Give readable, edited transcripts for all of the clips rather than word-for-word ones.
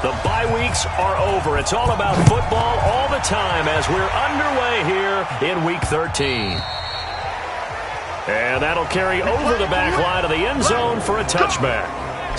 The bye weeks are over. It's all about football all the time as we're underway here in Week 13. And that'll carry over the back line of the end zone for a touchback.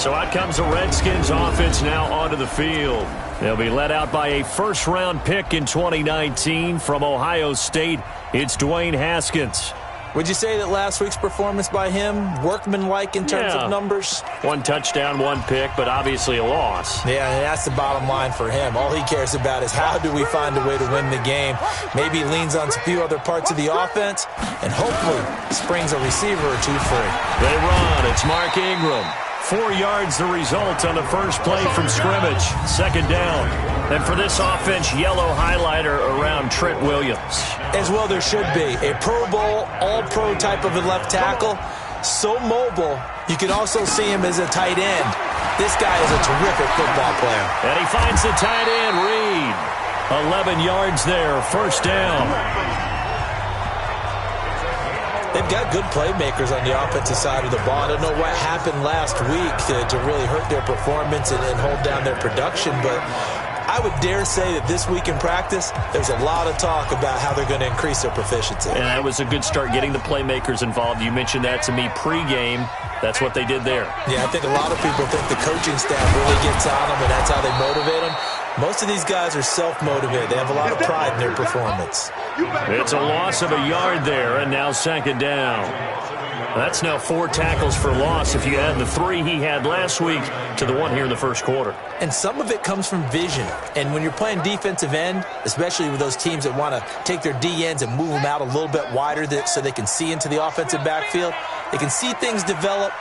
So out comes the Redskins offense now onto the field. They'll be led out by a first-round pick in 2019 from Ohio State. It's Dwayne Haskins. Would you say that last week's performance by him, workmanlike in terms of numbers? 1 touchdown, 1 pick, but obviously a loss. Yeah, and that's the bottom line for him. All he cares about is how do we find a way to win the game. Maybe leans on a few other parts of the offense, and hopefully springs a receiver or two free. They run. It's Mark Ingram. 4 yards the result on the first play from scrimmage. Second down. And for this offense, yellow highlighter around Trent Williams. As well there should be. A Pro Bowl, all-pro type of a left tackle. So mobile, you can also see him as a tight end. This guy is a terrific football player. And he finds the tight end, Reed. 11 yards there, first down. They've got good playmakers on the offensive side of the ball. I don't know what happened last week to really hurt their performance and hold down their production, but I would dare say that this week in practice, there's a lot of talk about how they're going to increase their proficiency. And that was a good start, getting the playmakers involved. You mentioned that to me pregame. That's what they did there. Yeah, I think a lot of people think the coaching staff really gets on them, and that's how they motivate them. Most of these guys are self-motivated. They have a lot of pride in their performance. It's a loss of a yard there, and now second down. That's now 4 tackles for loss if you add the 3 he had last week to the 1 here in the first quarter. And some of it comes from vision. And when you're playing defensive end, especially with those teams that want to take their D-ends and move them out a little bit wider so they can see into the offensive backfield, they can see things develop,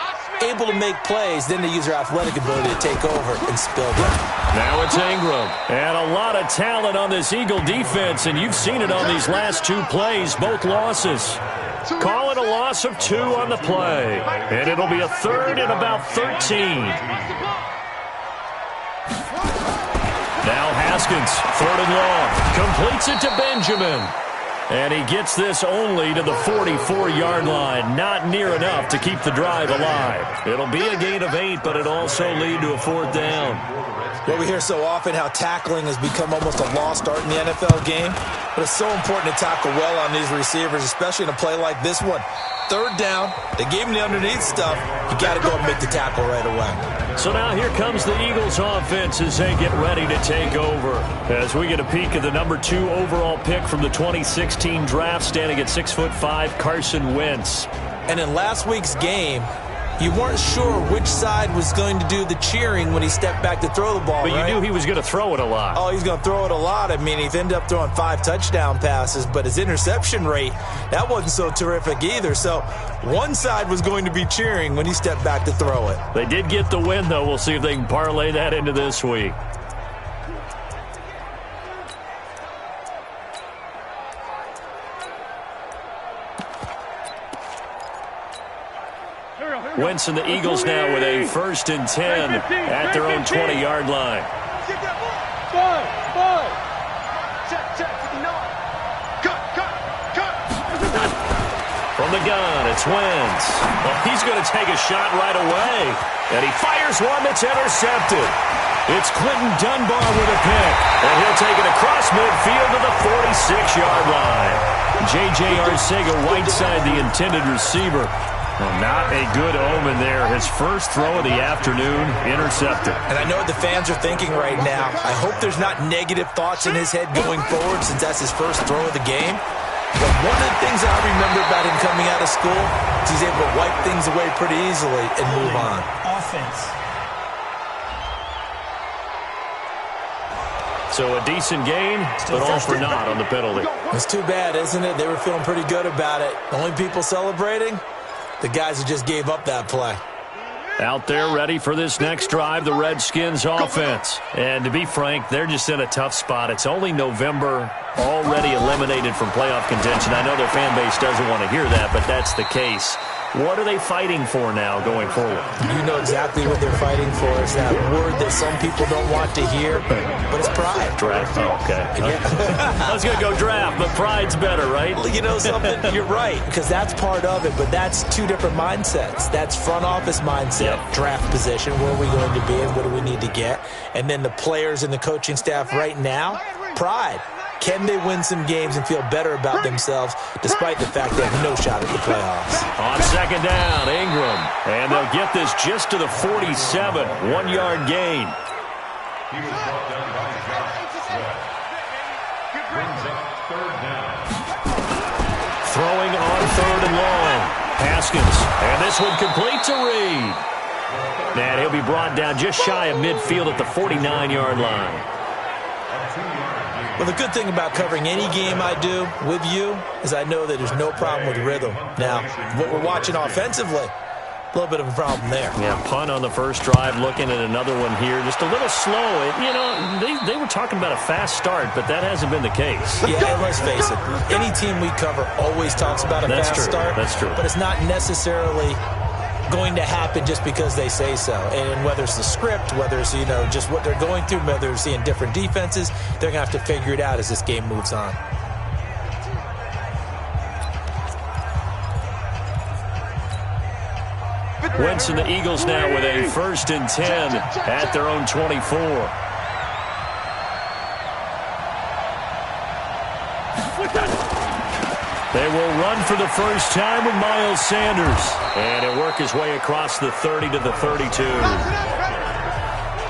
able to make plays, then they use their athletic ability to take over and spill them. Now it's Ingram. And a lot of talent on this Eagle defense, and you've seen it on these last 2 plays, both losses. Call it a loss of 2 on the play. And it'll be a third and about 13. Now Haskins, 3rd and long. Completes it to Benjamin. And he gets this only to the 44-yard line. Not near enough to keep the drive alive. It'll be a gain of 8, but it'll also lead to a 4th down. Well, we hear so often how tackling has become almost a lost art in the NFL game. But it's so important to tackle well on these receivers, especially in a play like this one. 3rd down, they gave him the underneath stuff. You got to go and make the tackle right away. So now here comes the Eagles offense as they get ready to take over. As we get a peek at the number 2 overall pick from the 2016 draft, standing at 6'5", Carson Wentz. And in last week's game, you weren't sure which side was going to do the cheering when he stepped back to throw the ball, But you knew he was going to throw it a lot. Oh, he's going to throw it a lot. I mean, he ended up throwing 5 touchdown passes, but his interception rate, that wasn't so terrific either. So one side was going to be cheering when he stepped back to throw it. They did get the win, though. We'll see if they can parlay that into this week. Wentz and the Eagles now with a 1st and 10 at their own 20-yard line. From the gun, it's Wentz. Well, he's going to take a shot right away. And he fires one that's intercepted. It's Clinton Dunbar with a pick. And he'll take it across midfield to the 46-yard line. J.J. Arcega-Whiteside, the intended receiver. Well, not a good omen there. His first throw of the afternoon, intercepted. And I know what the fans are thinking right now. I hope there's not negative thoughts in his head going forward since that's his first throw of the game. But one of the things I remember about him coming out of school is he's able to wipe things away pretty easily and move on. Offense. So a decent gain, but all for naught on the penalty. It's too bad, isn't it? They were feeling pretty good about it. The only people celebrating? The guys who just gave up that play. Out there ready for this next drive, the Redskins offense. And to be frank, they're just in a tough spot. It's only November, already eliminated from playoff contention. I know their fan base doesn't want to hear that, but that's the case. What are they fighting for now going forward? You know exactly what they're fighting for. It's that word that some people don't want to hear, but it's pride. Draft. Oh, okay. Yeah. I was going to go draft, but pride's better, right? You know something? You're right, because that's part of it, but that's two different mindsets. That's front office mindset, draft position, where are we going to be and what do we need to get? And then the players and the coaching staff right now, pride. Can they win some games and feel better about themselves despite the fact they have no shot at the playoffs? On second down, Ingram. And they'll get this just to the 47. 1-yard gain. Throwing on third and long. Haskins. And this one complete to Reed. And he'll be brought down just shy of midfield at the 49-yard line. Well, the good thing about covering any game I do with you is I know that there's no problem with rhythm. Now, what we're watching offensively, a little bit of a problem there. Yeah, punt on the first drive, looking at another one here. Just a little slow. You know, they were talking about a fast start, but that hasn't been the case. Yeah, and let's face it, any team we cover always talks about a fast start. That's true. But it's not necessarily going to happen just because they say so. And whether it's the script, whether it's, you know, just what they're going through, whether it's seeing different defenses, they're going to have to figure it out as this game moves on. Wentz and the Eagles now with a 1st and 10 at their own 24. They will run for the first time with Miles Sanders. And he'll work his way across the 30 to the 32.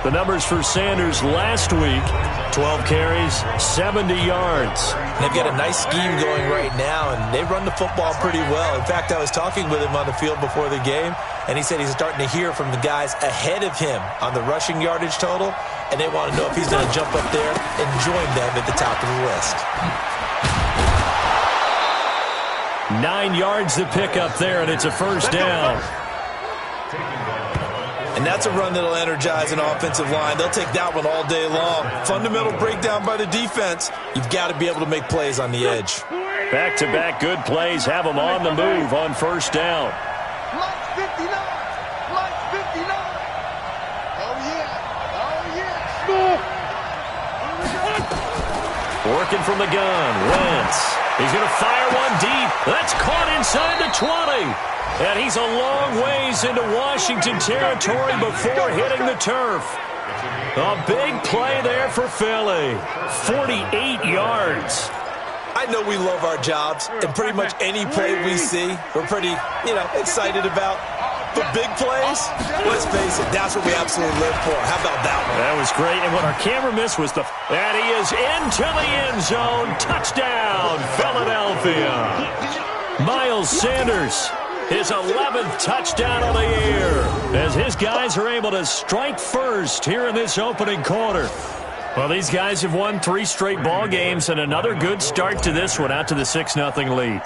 The numbers for Sanders last week, 12 carries, 70 yards. They've got a nice scheme going right now, and they run the football pretty well. In fact, I was talking with him on the field before the game, and he said he's starting to hear from the guys ahead of him on the rushing yardage total, and they want to know if he's going to jump up there and join them at the top of the list. 9 yards to pick up there, and it's a first down. And that's a run that'll energize an offensive line. They'll take that one all day long. Fundamental breakdown by the defense. You've got to be able to make plays on the edge. Back-to-back good plays have them on the move on first down. Lights 59. Lights 59. Oh, yeah. Oh, yeah. Working from the gun, Wentz. He's going to fire one deep. That's caught inside the 20. And he's a long ways into Washington territory before hitting the turf. A big play there for Philly. 48 yards. I know we love our jobs, and pretty much any play we see, we're pretty, excited about. But big plays, let's face it, that's what we absolutely live for. How about that one? That was great, and what our camera missed was and he is into the end zone. Touchdown, Philadelphia. Miles Sanders, his 11th touchdown of the year, as his guys are able to strike first here in this opening quarter. Well, these guys have won 3 straight ball games, and another good start to this one, out to the 6-0 lead.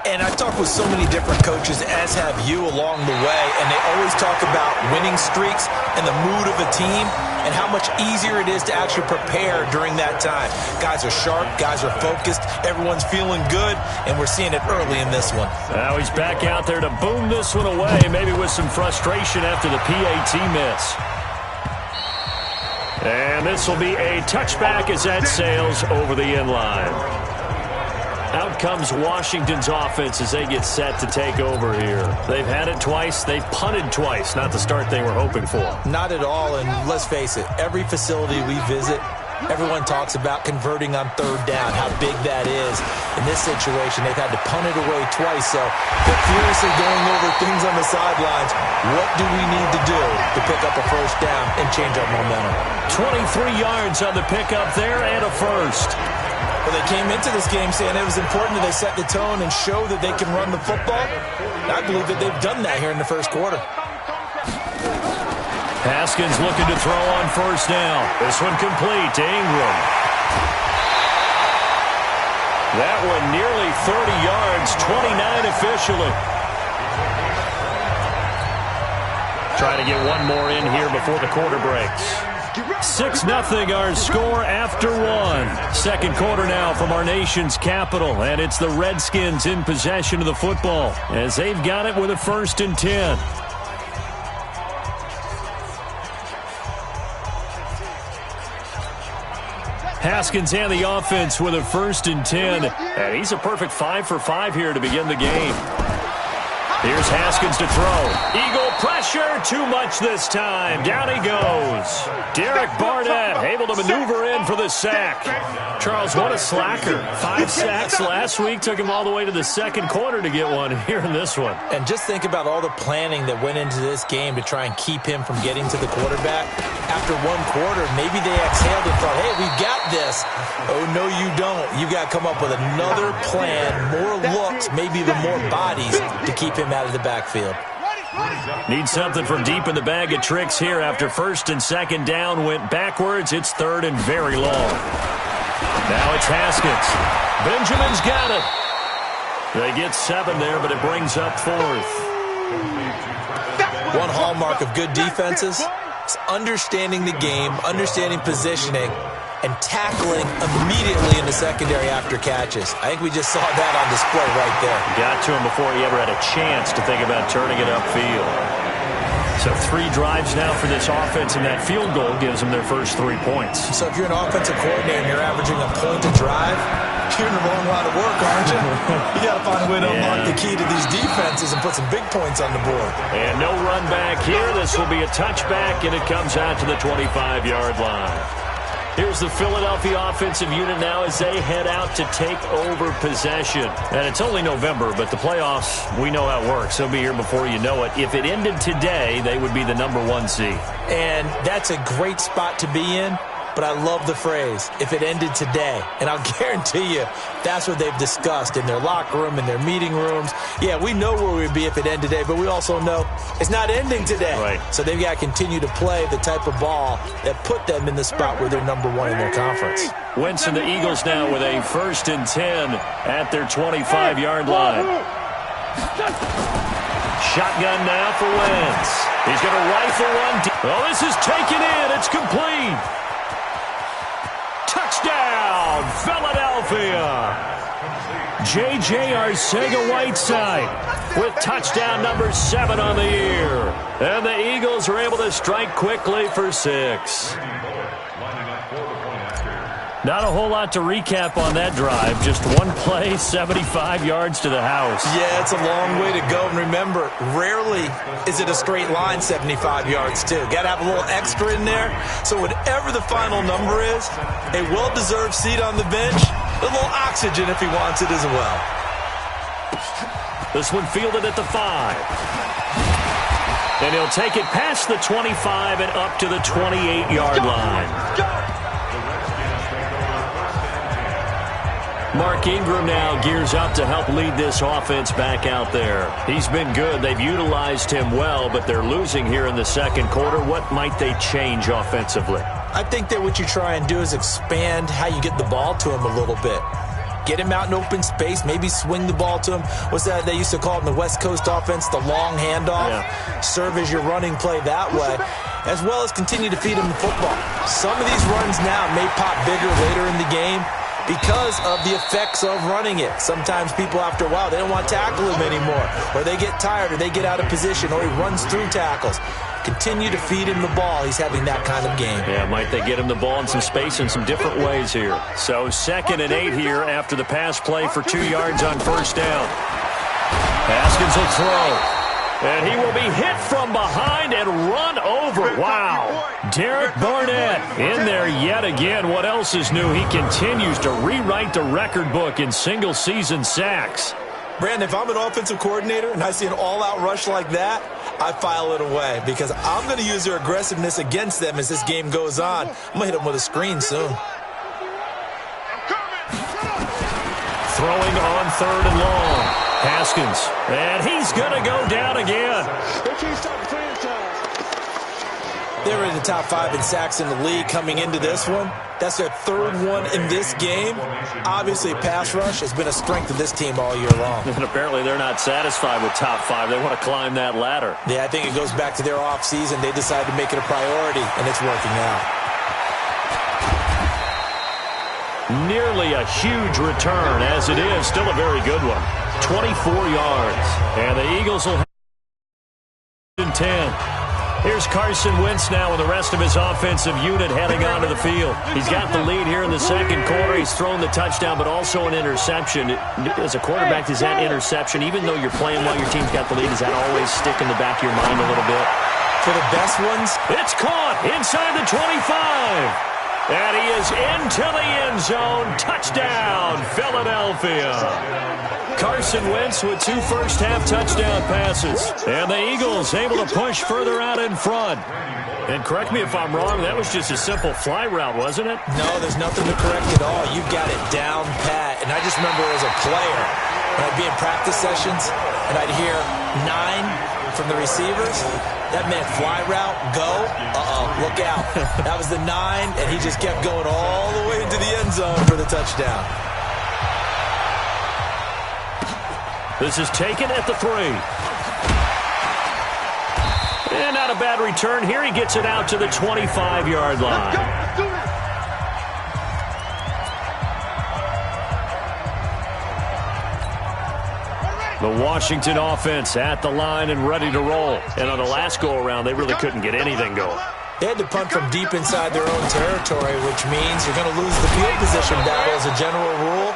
And I've talked with so many different coaches, as have you along the way, and they always talk about winning streaks and the mood of a team and how much easier it is to actually prepare during that time. Guys are sharp, guys are focused, everyone's feeling good, and we're seeing it early in this one. Now he's back out there to boom this one away, maybe with some frustration after the PAT miss. And this will be a touchback as that sails over the end line. Out comes Washington's offense as they get set to take over here. They've had it twice. They've punted twice. Not the start they were hoping for. Not at all, and let's face it, every facility we visit, everyone talks about converting on third down, how big that is. In this situation, they've had to punt it away twice, so they're furiously going over things on the sidelines. What do we need to do to pick up a first down and change our momentum? 23 yards on the pickup there and a first. Well, they came into this game saying it was important that they set the tone and show that they can run the football. I believe that they've done that here in the first quarter. Haskins looking to throw on first down. This one complete to Ingram. That one nearly 30 yards, 29 officially. Try to get one more in here before the quarter breaks. 6-0 our score after one. Second quarter now from our nation's capital, and it's the Redskins in possession of the football as they've got it with a 1st and 10. Haskins and the offense with a 1st and 10, and he's a perfect 5 for 5 here to begin the game. Here's Haskins to throw. Eagle pressure, too much this time. Down he goes. Derek Barnett able to maneuver in for the sack. Charles, what a slacker. 5 sacks last week. Took him all the way to the second quarter to get one here in this one. And just think about all the planning that went into this game to try and keep him from getting to the quarterback. After one quarter, maybe they exhaled and thought, hey, we've got this. Oh, no, you don't. You got to come up with another plan, more looks, maybe even more bodies to keep him out of the backfield. Need something from deep in the bag of tricks here after 1st and 2nd down went backwards. It's 3rd and very long. Now it's Haskins. Benjamin's got it. They get 7 there, but it brings up 4th. One hallmark of good defenses is understanding the game, understanding positioning, and tackling immediately in the secondary after catches. I think we just saw that on display right there. Got to him before he ever had a chance to think about turning it upfield. So 3 drives now for this offense, and that field goal gives them their first 3 points. So if you're an offensive coordinator and you're averaging a point a drive, you're in the wrong line of work, aren't you? You got to find a way to unlock the key to these defenses and put some big points on the board. And no run back here. This will be a touchback, and it comes out to the 25-yard line. Here's the Philadelphia offensive unit now as they head out to take over possession. And it's only November, but the playoffs, we know how it works. They'll be here before you know it. If it ended today, they would be the #1 seed. And that's a great spot to be in. But I love the phrase, if it ended today. And I'll guarantee you, that's what they've discussed in their locker room, in their meeting rooms. Yeah, we know where we'd be if it ended today, but we also know it's not ending today. Right. So they've got to continue to play the type of ball that put them in the spot where they're #1 in their conference. Wentz and the Eagles now with a 1st and 10 at their 25-yard line. Shotgun now for Wentz. He's going to rifle one. Oh, this is taken in. It's complete. Touchdown, Philadelphia. J.J. Arcega-Whiteside with touchdown number 7 on the year. And the Eagles are able to strike quickly for 6. Not a whole lot to recap on that drive. Just one play, 75 yards to the house. Yeah, it's a long way to go. And remember, rarely is it a straight line 75 yards, too. Got to have a little extra in there. So whatever the final number is, a well-deserved seat on the bench, a little oxygen if he wants it as well. This one fielded at the 5. And he'll take it past the 25 and up to the 28-yard line. Mark Ingram now gears up to help lead this offense back out there. He's been good. They've utilized him well, but they're losing here in the second quarter. What might they change offensively? I think that what you try and do is expand how you get the ball to him a little bit. Get him out in open space, maybe swing the ball to him. What's that they used to call it in the West Coast offense, the long handoff? Yeah. Serve as your running play that way, as well as continue to feed him the football. Some of these runs now may pop bigger later in the game because of the effects of running it. Sometimes people, after a while, they don't want to tackle him anymore, or they get tired, or they get out of position, or he runs through tackles. Continue to feed him the ball. He's having that kind of game. Yeah, might they get him the ball in some space in some different ways here. So 2nd and 8 here after the pass play for 2 yards on first down. Haskins will throw. And he will be hit from behind and run over. Wow. Derek Barnett in there yet again. What else is new? He continues to rewrite the record book in single-season sacks. Brandon, if I'm an offensive coordinator and I see an all-out rush like that, I file it away because I'm going to use their aggressiveness against them as this game goes on. I'm going to hit them with a screen soon. Throwing on 3rd and long. Haskins, and he's going to go down again. They were in the top 5 in sacks in the league coming into this one. That's their 3rd one in this game. Obviously, pass rush has been a strength of this team all year long. And apparently they're not satisfied with top 5. They want to climb that ladder. Yeah, I think it goes back to their offseason. They decided to make it a priority, and it's working out. Nearly a huge return, as it is. Still a very good one. 24 yards. And the Eagles will have 10. Here's Carson Wentz now with the rest of his offensive unit heading onto the field. He's got the lead here in the second quarter. He's thrown the touchdown, but also an interception. As a quarterback, does that interception, even though you're playing while your team's got the lead, does that always stick in the back of your mind a little bit? For the best ones, it's caught inside the 25. And he is into the end zone. Touchdown, Philadelphia. Carson Wentz with 2 first-half touchdown passes. And the Eagles able to push further out in front. And correct me if I'm wrong, that was just a simple fly route, wasn't it? No, there's nothing to correct at all. You've got it down pat. And I just remember as a player, when I'd be in practice sessions, and I'd hear 9 from the receivers, that meant fly route, go, look out. That was the 9, and he just kept going all the way into the end zone for the touchdown. This is taken at the 3. And not a bad return here. He gets it out to the 25-yard line. Let's do it. The Washington offense at the line and ready to roll. And on the last go-around, they really couldn't get anything going. They had to punt from deep inside their own territory, which means you're going to lose the field position battle as a general rule.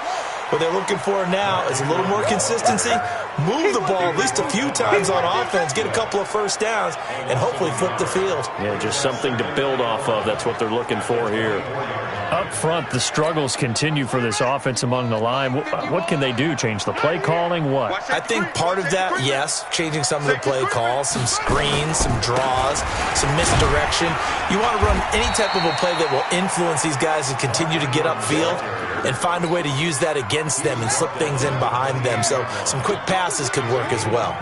What they're looking for now is a little more consistency, move the ball at least a few times on offense, get a couple of first downs, and hopefully flip the field. Yeah, just something to build off of. That's what they're looking for here. Up front, the struggles continue for this offense among the line. What can they do? Change the play calling? What? I think part of that, yes, changing some of the play calls, some screens, some draws, some misdirection. You want to run any type of a play that will influence these guys to continue to get upfield and find a way to use that against them and slip things in behind them. So some quick passes could work as well.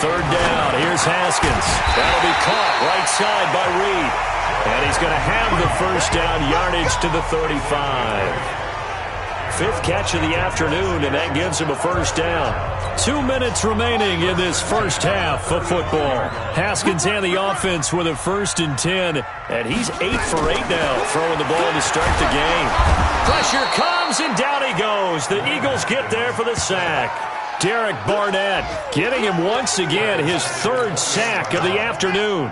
Third down. Here's Haskins. That'll be caught right side by Reed. And he's going to have the first down, yardage to the 35. 5th catch of the afternoon, and that gives him a first down. 2 minutes remaining in this first half of football. Haskins and the offense with a 1st and 10, and he's 8 for 8 now, throwing the ball to start the game. Pressure comes, and down he goes. The Eagles get there for the sack. Derek Barnett getting him once again, his 3rd sack of the afternoon.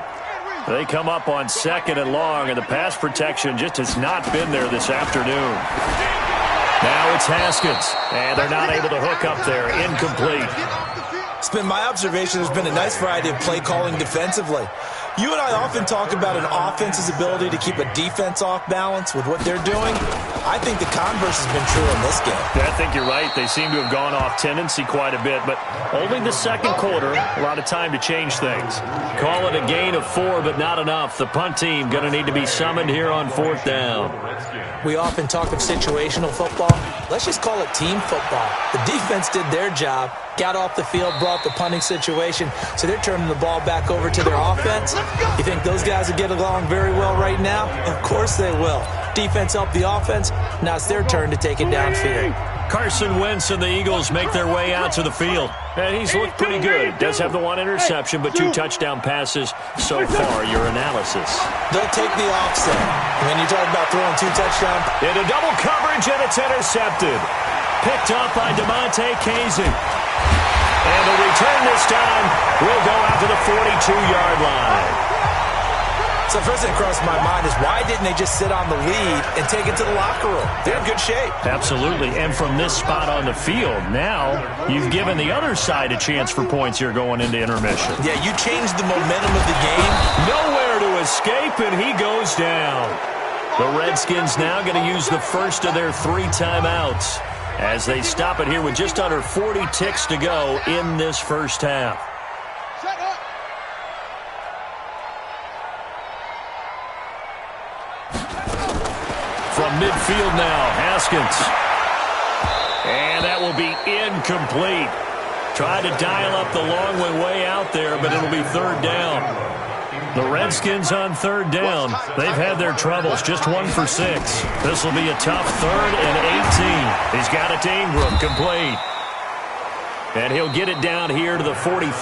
They come up on 2nd and long, and the pass protection just has not been there this afternoon. Now it's Haskins, and they're not able to hook up there. Incomplete. It's been my observation there's been a nice variety of play calling defensively. You and I often talk about an offense's ability to keep a defense off balance with what they're doing. I think the converse has been true in this game. Yeah, I think you're right. They seem to have gone off tendency quite a bit, but only the second quarter, a lot of time to change things. Call it a gain of 4, but not enough. The punt team going to need to be summoned here on 4th down. We often talk of situational football. Let's just call it team football. The defense did their job, got off the field, brought the punting situation, so they're turning the ball back over to their offense. You think those guys will get along very well right now? Of course they will. Defense helped the offense. Now it's their turn to take it downfield. Carson Wentz and the Eagles make their way out to the field. And he's looked pretty good. Does have the 1 interception, but 2 touchdown passes so far. Your analysis. They'll take the offset. When you talk about throwing 2 touchdowns. Into double coverage, and it's intercepted. Picked up by DeMonte Casey. And the return this time will go out to the 42-yard line. So first thing crossed my mind is why didn't they just sit on the lead and take it to the locker room? They're in good shape. Absolutely. And from this spot on the field, now you've given the other side a chance for points here going into intermission. Yeah, you changed the momentum of the game. Nowhere to escape, and he goes down. The Redskins now going to use the first of their 3 timeouts as they stop it here with just under 40 ticks to go in this first half. From midfield now, Haskins. And that will be incomplete. Tried to dial up the long way out there, but it'll be 3rd down. The Redskins on 3rd down. They've had their troubles, just 1 for 6. This will be a tough 3rd and 18. He's got it to Ingram, complete. And he'll get it down here to the 43.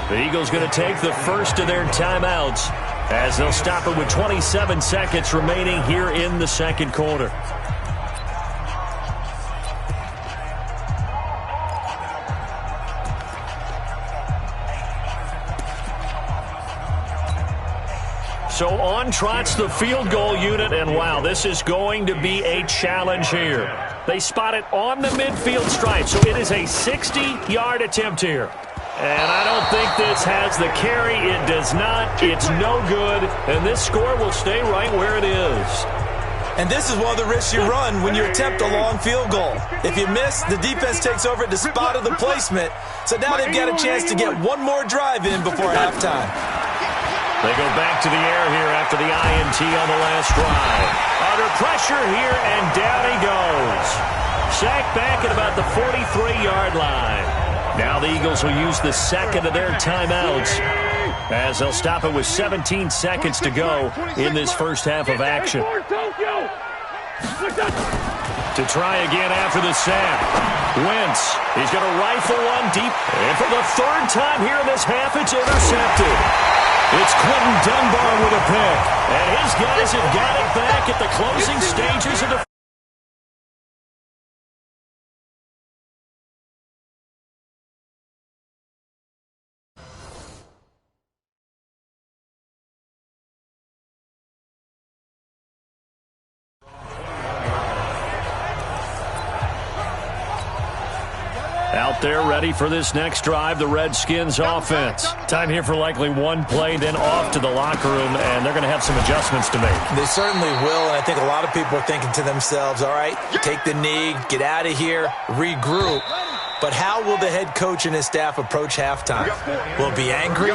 The Eagles going to take the first of their timeouts as they'll stop it with 27 seconds remaining here in the second quarter. So on trots the field goal unit, and wow, this is going to be a challenge here. They spot it on the midfield stripe, so it is a 60-yard attempt here. And I don't think this has the carry. It does not. It's no good, and this score will stay right where it is. And this is one of the risks you run when you attempt a long field goal. If you miss, the defense takes over at the spot of the placement, so now they've got a chance to get one more drive in before halftime. They go back to the air here after the INT on the last drive. Under pressure here, and down he goes. Sacked back at about the 43-yard line. Now the Eagles will use the second of their timeouts as they'll stop it with 17 seconds to go in this first half of action. To try again after the sack. Wentz, he's going to rifle one deep. And for the third time here in this half, it's intercepted. It's Quentin Dunbar with a pick. And his guys have got it back at the closing stages of the... Out there ready for this next drive, the Redskins offense. Time here for likely one play, then off to the locker room, and they're going to have some adjustments to make. They certainly will, and I think a lot of people are thinking to themselves, all right, take the knee, get out of here, regroup. But how will the head coach and his staff approach halftime? Will it be angry?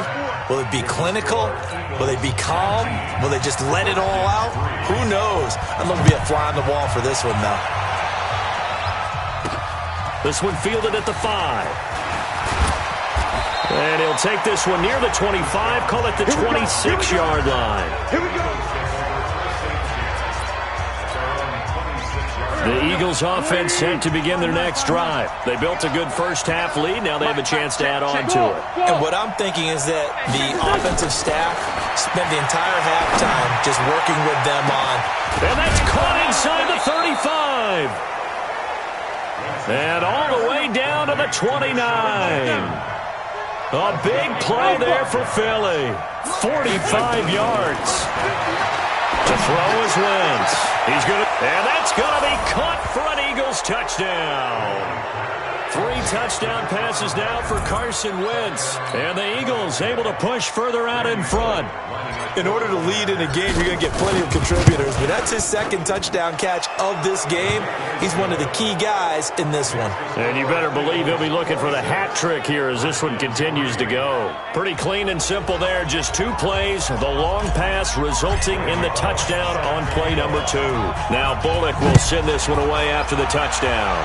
Will it be clinical? Will they be calm? Will they just let it all out? Who knows? I'd love to be a fly on the wall for this one, though. This one fielded at the 5. And he'll take this one near the 25, call it the 26-yard line. Here we go. The Eagles offense set to begin their next drive. They built a good first-half lead. Now they have a chance to add on to it. And what I'm thinking is that the offensive staff spent the entire halftime just working with them on. And that's caught inside the 35. And all the way down to the 29. A big play there for Philly. 45 yards. To throw is Wentz. He's going to, and that's going to be caught for an Eagles touchdown. 3 touchdown passes now for Carson Wentz. And the Eagles able to push further out in front. In order to lead in a game, you're going to get plenty of contributors, but that's his second touchdown catch of this game. He's one of the key guys in this one. And you better believe he'll be looking for the hat trick here as this one continues to go. Pretty clean and simple there. Just 2 plays. The long pass resulting in the touchdown on play number 2. Now Bullock will send this one away after the touchdown.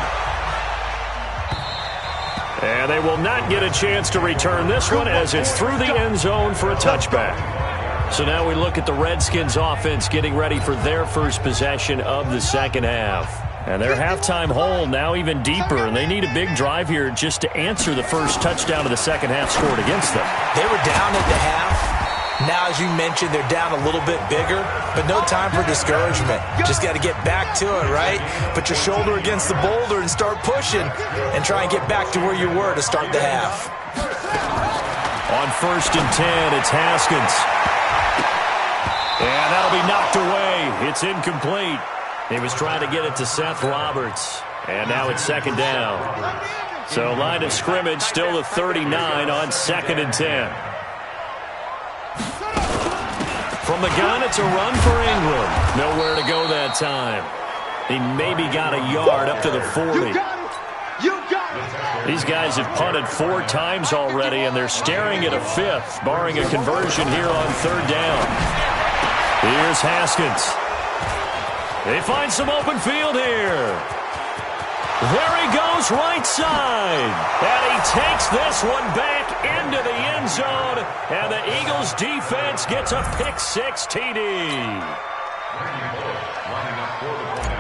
And they will not get a chance to return this one as it's through the end zone for a touchback. So now we look at the Redskins offense getting ready for their first possession of the second half. And their halftime hole now even deeper, and they need a big drive here just to answer the first touchdown of the second half scored against them. They were down at the half. Now, as you mentioned, they're down a little bit bigger, but no time for discouragement. Just got to get back to it, right? Put your shoulder against the boulder and start pushing and try and get back to where you were to start the half. On 1st and 10, it's Haskins. And that'll be knocked away. It's incomplete. He was trying to get it to Seth Roberts. And now it's 2nd down. So line of scrimmage still the 39 on 2nd and 10. From the gun, it's a run for Ingram. Nowhere to go that time. He maybe got a yard up to the 40. You got it. These guys have punted 4 times already, and they're staring at a 5th, barring a conversion here on 3rd down. Here's Haskins. They find some open field here. There he goes right side. And he takes this one back into the end zone. And the Eagles defense gets a pick-6 TD.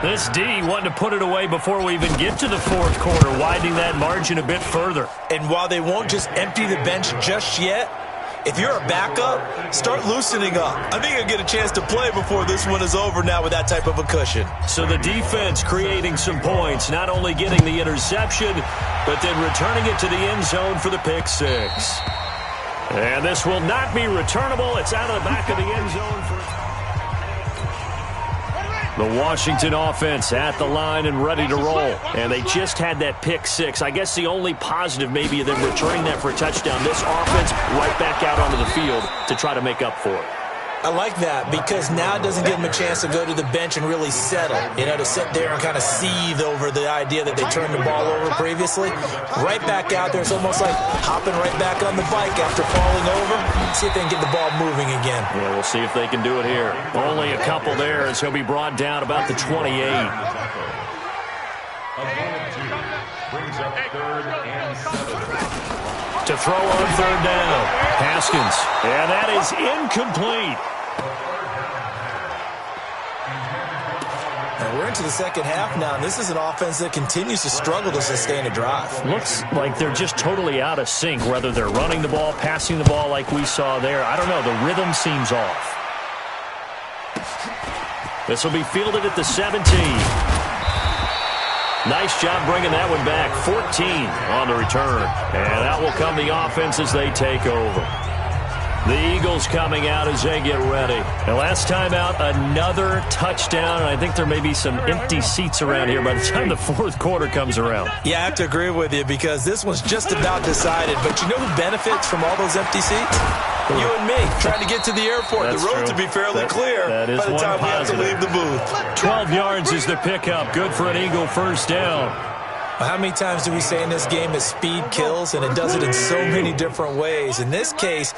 This D wanting to put it away before we even get to the 4th quarter, widening that margin a bit further. And while they won't just empty the bench just yet, if you're a backup, start loosening up. I think you'll get a chance to play before this one is over now with that type of a cushion. So the defense creating some points, not only getting the interception, but then returning it to the end zone for the pick six. And this will not be returnable. It's out of the back of the end zone for the Washington offense at the line and ready to roll. And they just had that pick six. I guess the only positive maybe of them returning that for a touchdown. This offense right back out onto the field to try to make up for it. I like that because now it doesn't give them a chance to go to the bench and really settle, to sit there and kind of seethe over the idea that they turned the ball over previously. Right back out there. It's almost like hopping right back on the bike after falling over. See if they can get the ball moving again. Yeah, we'll see if they can do it here. Only a couple there as he'll be brought down about the 28. To throw on third down. Haskins. And that is incomplete. And we're into the second half now, and this is an offense that continues to struggle to sustain a drive. Looks like they're just totally out of sync, whether they're running the ball, passing the ball like we saw there. I don't know. The rhythm seems off. This will be fielded at the 17. Nice job bringing that one back. 14 on the return. And out will come the offense as they take over. The Eagles coming out as they get ready. And last time out, another touchdown. And I think there may be some empty seats around here by the time the fourth quarter comes around. Yeah, I have to agree with you because this one's just about decided. But you know who benefits from all those empty seats? You and me, trying to get to the airport. That's the road true. to be fairly clear by the time positive. we have to leave the booth. 12 yards is the pickup. Good for an Eagle first down. How many times do we say in this game that speed kills, and it does it in so many different ways? In this case,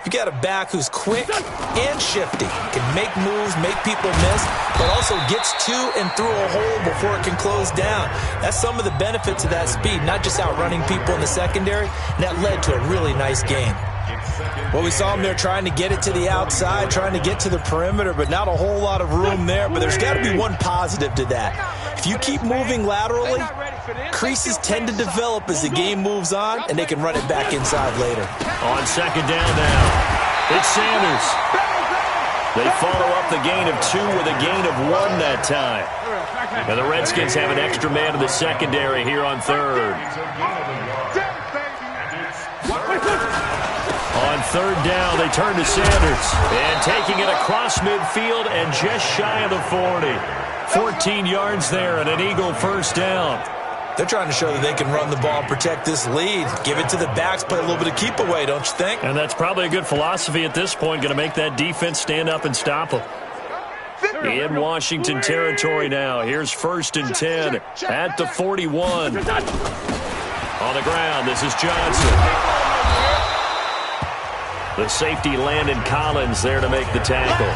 you got a back who's quick and shifty, can make moves, make people miss, but also gets to and through a hole before it can close down. That's some of the benefits of that speed, not just outrunning people in the secondary, and that led to a really nice game. Well, we saw him there trying to get it to the outside, trying to get to the perimeter, but not a whole lot of room there. But there's got to be one positive to that. If you keep moving laterally, creases tend to develop as the game moves on, and they can run it back inside later. On second down now, it's Sanders. They follow up the gain of 2 with a gain of 1 that time. And the Redskins have an extra man in the secondary here on third. On third down, they turn to Sanders. And taking it across midfield and just shy of the 40. 14 yards there and an Eagle first down. They're trying to show that they can run the ball and protect this lead. Give it to the backs, play a little bit of keep away, don't you think? And that's probably a good philosophy at this point. Going to make that defense stand up and stop them. In Washington territory now. Here's 1st and 10 at the 41. On the ground, this is Johnson. The safety Landon Collins there to make the tackle.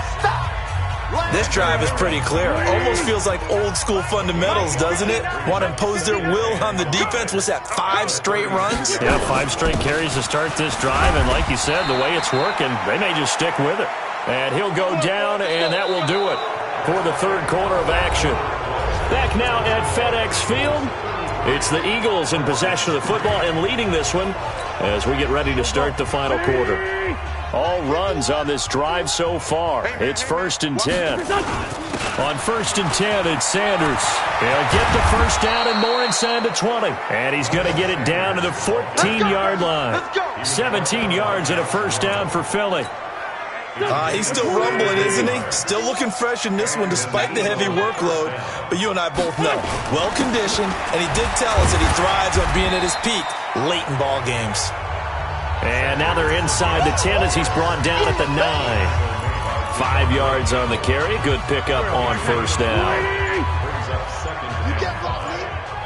This drive is pretty clear. Almost feels like old school fundamentals, doesn't it? Want to impose their will on the defense. What's that, 5 straight runs? Yeah, 5 straight carries to start this drive. And like you said, the way it's working, they may just stick with it. And he'll go down, and that will do it for the third quarter of action. Back now at FedEx Field. It's the Eagles in possession of the football and leading this one as we get ready to start the final quarter. All runs on this drive so far. It's 1st and 10. On 1st and 10, it's Sanders. He'll get the first down and more inside the 20. And he's going to get it down to the 14-yard line. 17 yards and a first down for Philly. He's still rumbling, isn't he? Still looking fresh in this one despite the heavy workload. But you and I both know, well-conditioned, and he did tell us that he thrives on being at his peak late in ball games. And now they're inside the 10 as he's brought down at the 9. 5 yards on the carry. Good pickup on first down. You can't block me.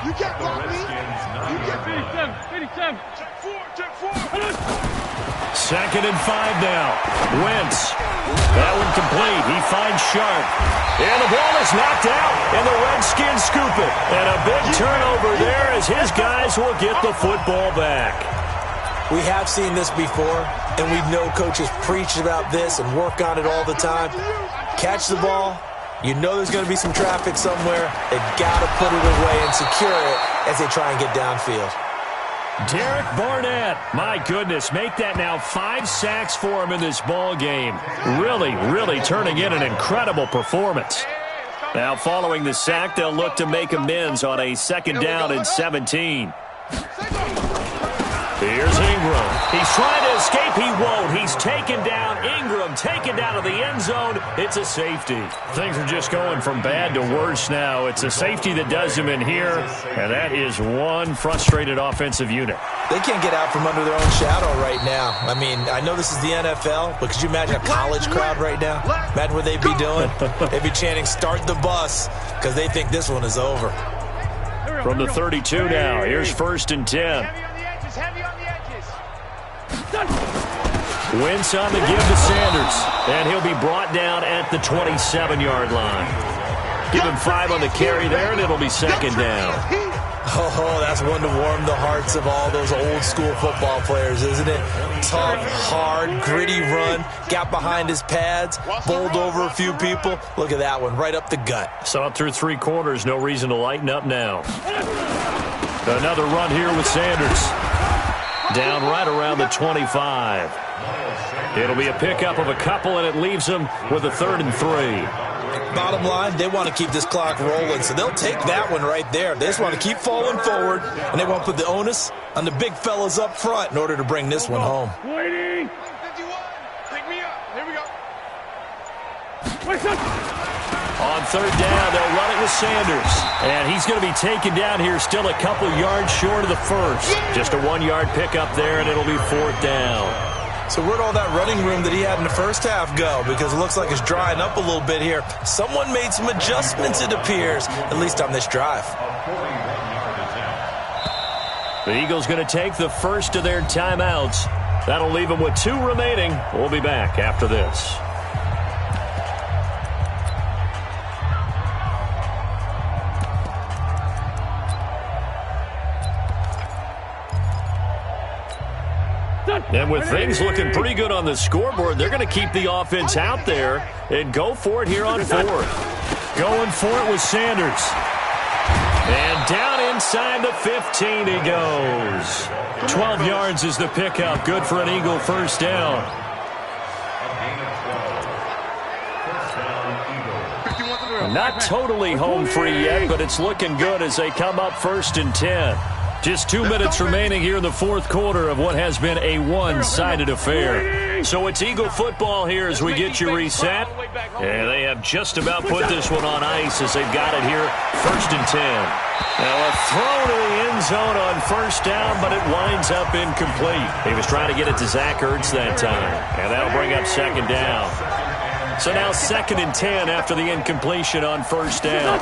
You can't block me. You can't. 87. Check 4. 2nd and 5 now. Wentz. That one complete. He finds Sharp. And the ball is knocked out, and the Redskins scoop it. And a big turnover there as his guys will get the football back. We have seen this before, and we know coaches preach about this and work on it all the time. Catch the ball. You know there's going to be some traffic somewhere. They've got to put it away and secure it as they try and get downfield. Derek Barnett, my goodness, make that now 5 sacks for him in this ball game. Really turning in an incredible performance. Now following the sack, they'll look to make amends on a 2nd down and 17. Here's Ingram. He's trying to escape. He won't. He's taken down. Ingram taken down to the end zone. It's a safety. Things are just going from bad to worse now. It's a safety that does him in here, and that is one frustrated offensive unit. They can't get out from under their own shadow right now. I mean, I know this is the NFL, but could you imagine a college crowd right now? Imagine what they'd be doing. They'd be chanting, "Start the bus," because they think this one is over. From the 32 now, here's 1st and 10. Heavy on the edges. Wentz on the give to Sanders, and he'll be brought down at the 27-yard line. Give him 5 on the carry there, and it'll be 2nd down. Oh, that's one to warm the hearts of all those old-school football players, isn't it? Tough, hard, gritty run, got behind his pads, bowled over a few people. Look at that one, right up the gut. Saw through 3 quarters, no reason to lighten up now. Another run here with Sanders. Down right around the 25. It'll be a pickup of a couple, and it leaves them with a 3rd and 3. Bottom line, they want to keep this clock rolling, so they'll take that one right there. They just want to keep falling forward, and they want to put the onus on the big fellas up front in order to bring this one home. Waiting. 51. Pick me up. Here we go. On 3rd down, they'll run it with Sanders. And he's going to be taken down here, still a couple yards short of the 1st. Just a 1-yard pickup there, and it'll be 4th down. So where'd all that running room that he had in the first half go? Because it looks like it's drying up a little bit here. Someone made some adjustments, it appears, at least on this drive. The Eagles going to take the first of their timeouts. That'll leave them with 2 remaining. We'll be back after this. And with things looking pretty good on the scoreboard, they're going to keep the offense out there and go for it here on 4th. Going for it with Sanders. And down inside the 15 he goes. 12 yards is the pickup. Good for an Eagle 1st down. Not totally home free yet, but it's looking good as they come up 1st and 10. Just 2 minutes remaining here in the 4th quarter of what has been a one-sided affair. So it's Eagle football here as we get you reset. And they have just about put this one on ice as they've got it here 1st and 10. Now a throw to the end zone on 1st down, but it winds up incomplete. He was trying to get it to Zach Ertz that time. And that'll bring up 2nd down. So now 2nd and 10 after the incompletion on 1st down.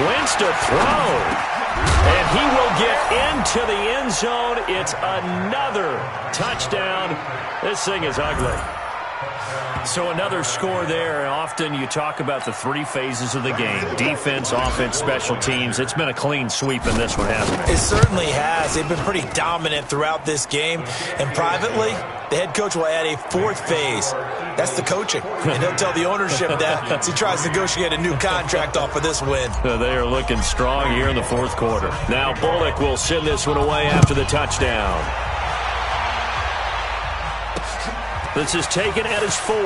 Wentz to throw. And he will get into the end zone. It's another touchdown. This thing is ugly. So another score there. Often you talk about the 3 phases of the game. Defense, offense, special teams. It's been a clean sweep in this one, hasn't it? It certainly has. They've been pretty dominant throughout this game. And privately, the head coach will add a 4th phase. That's the coaching. And he'll tell the ownership that as he tries to negotiate a new contract off of this win. They are looking strong here in the 4th quarter. Now Bullock will send this one away after the touchdown. This is taken at his 4.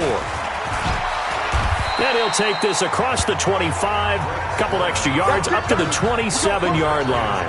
And he'll take this across the 25. Couple extra yards up to the 27-yard line.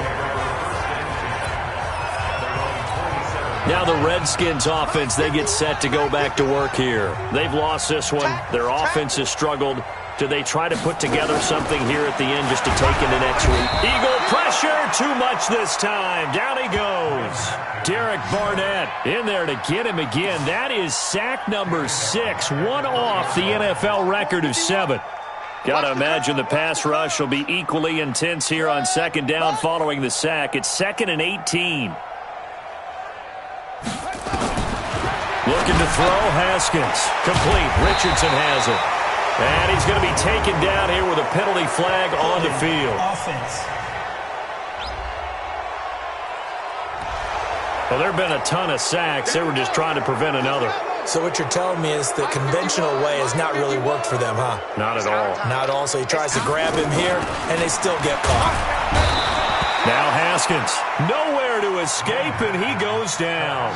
Now the Redskins offense, they get set to go back to work here. They've lost this one. Their offense has struggled. Do they try to put together something here at the end just to take into next week? Eagle pressure, too much this time. Down he goes. Derek Barnett in there to get him again. That is sack number 6, one off the NFL record of 7. Got to imagine the pass rush will be equally intense here on 2nd down following the sack. It's 2nd and 18. Looking to throw, Haskins. Complete. Richardson has it. And he's going to be taken down here with a penalty flag on the field. Well, there have been a ton of sacks. They were just trying to prevent another. So what you're telling me is the conventional way has not really worked for them, huh? Not at all. Not at all. So he tries to grab him here, and they still get caught. Now Haskins, nowhere to escape, and he goes down.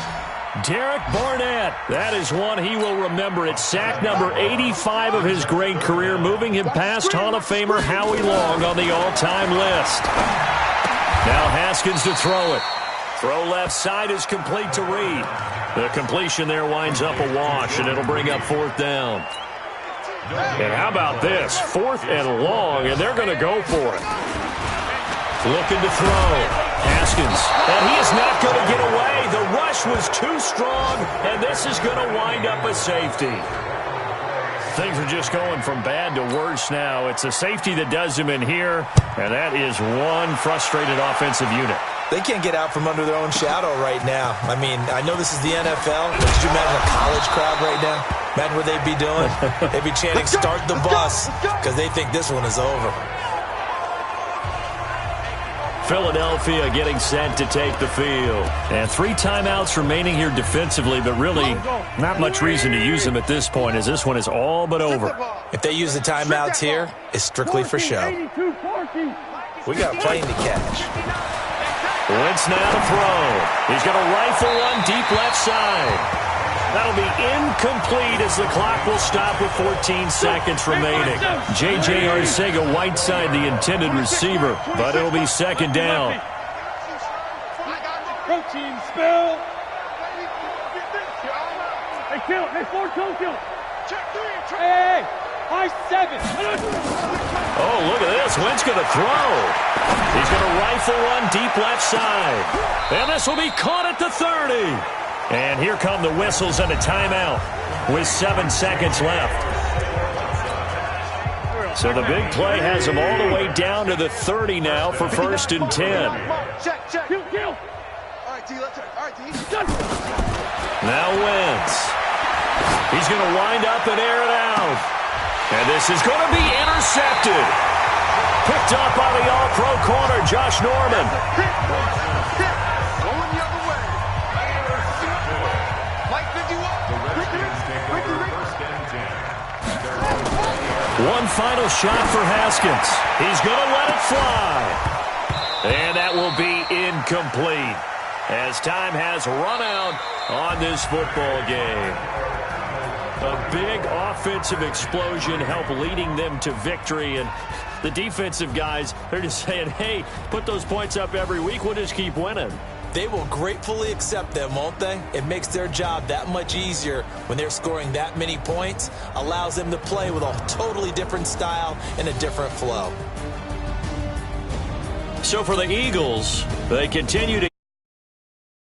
Derek Barnett, that is one he will remember. It's sack number 85 of his great career, moving him past Hall of Famer Howie Long on the all-time list. Now Haskins to throw it. Throw left side is complete to Reed. The completion there winds up a wash, and it'll bring up 4th down. And how about this? 4th and long, and they're going to go for it. Looking to throw. Haskins. And he is not going to get away. The rush was too strong, and this is going to wind up a safety. Things are just going from bad to worse now. It's a safety that does him in here, and that is one frustrated offensive unit. They can't get out from under their own shadow right now. I mean, I know this is the NFL, but could you imagine a college crowd right now? Imagine what they'd be doing. They'd be chanting, "Start the bus," because they think this one is over. Philadelphia getting set to take the field. And 3 timeouts remaining here defensively, but really not much reason to use them at this point, as this one is all but over. If they use the timeouts here, it's strictly for show. We got a plane to catch. Wentz now to throw. He's going to rifle one deep left side. That'll be incomplete as the clock will stop with 14 seconds remaining. J.J. Arcega-Whiteside, the intended receiver, but it'll be 2nd down. Protein spill. Hey, kill. Hey, 4, kill. Hey, high 7. Oh, look at this. Wentz going to throw. He's going to rifle one deep left side. And this will be caught at the 30. And here come the whistles and a timeout with 7 seconds left. So the big play has them all the way down to the 30 now for 1st and 10. Check. Kill. All right, D, let's all right, D. Now Wentz. He's going to wind up and air it out. And this is going to be intercepted. Picked up by the all-pro corner, Josh Norman. One final shot for Haskins. He's going to let it fly. And that will be incomplete as time has run out on this football game. A big offensive explosion helped leading them to victory. And the defensive guys, they're just saying, hey, put those points up every week. We'll just keep winning. They will gratefully accept them, won't they? It makes their job that much easier when they're scoring that many points, allows them to play with a totally different style and a different flow. So for the Eagles, they continue to